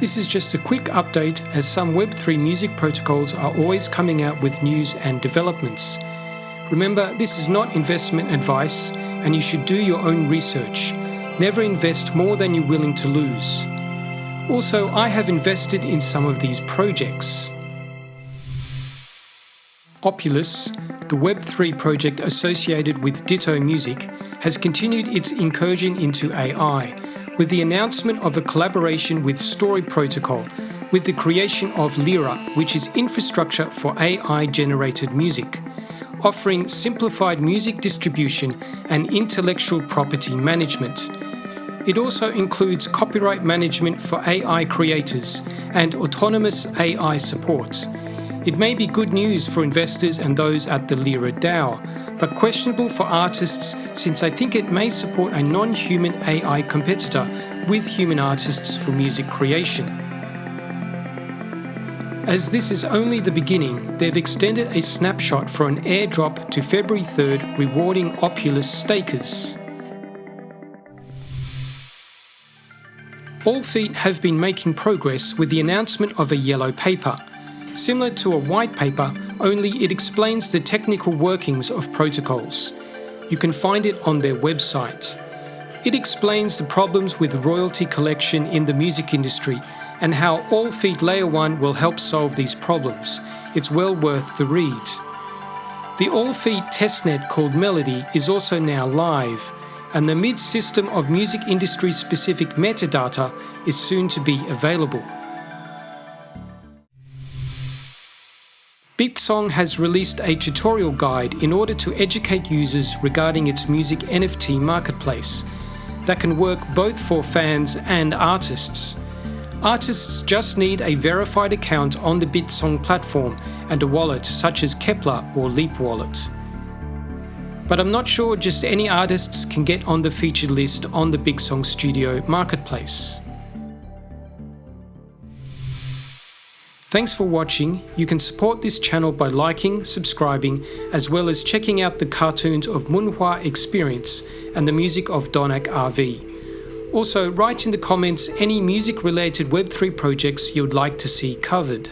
This is just a quick update as some Web3 music protocols are always coming out with news and developments. Remember, this is not investment advice and you should do your own research. Never invest more than you're willing to lose. Also, I have invested in some of these projects. Opulous, the Web3 project associated with Ditto Music, has continued its incursion into AI, with the announcement of a collaboration with Story Protocol, with the creation of Lyra, which is infrastructure for AI-generated music, offering simplified music distribution and intellectual property management. It also includes copyright management for AI creators and autonomous AI support. It may be good news for investors and those at the Lyra DAO, but questionable for artists since I think it may support a non-human AI competitor with human artists for music creation. As this is only the beginning, they've extended a snapshot for an airdrop to February 3rd, rewarding Opulous stakers. Allfeat have been making progress with the announcement of a Yellowpaper. Similar to a white paper, only it explains the technical workings of protocols. You can find it on their website. It explains the problems with royalty collection in the music industry and how Allfeat Layer 1 will help solve these problems. It's well worth the read. The Allfeat testnet called Melody is also now live, and the mid-system of music industry-specific metadata is soon to be available. Bitsong has released a tutorial guide in order to educate users regarding its music NFT marketplace that can work both for fans and artists. Artists just need a verified account on the Bitsong platform and a wallet such as Kepler or Leap Wallet. But I'm not sure just any artists can get on the featured list on the Bitsong Studio marketplace. Thanks for watching. You can support this channel by liking, subscribing, as well as checking out the cartoons of Munhwa Experience and the music of Donak RV. Also, write in the comments any music-related Web3 projects you'd like to see covered.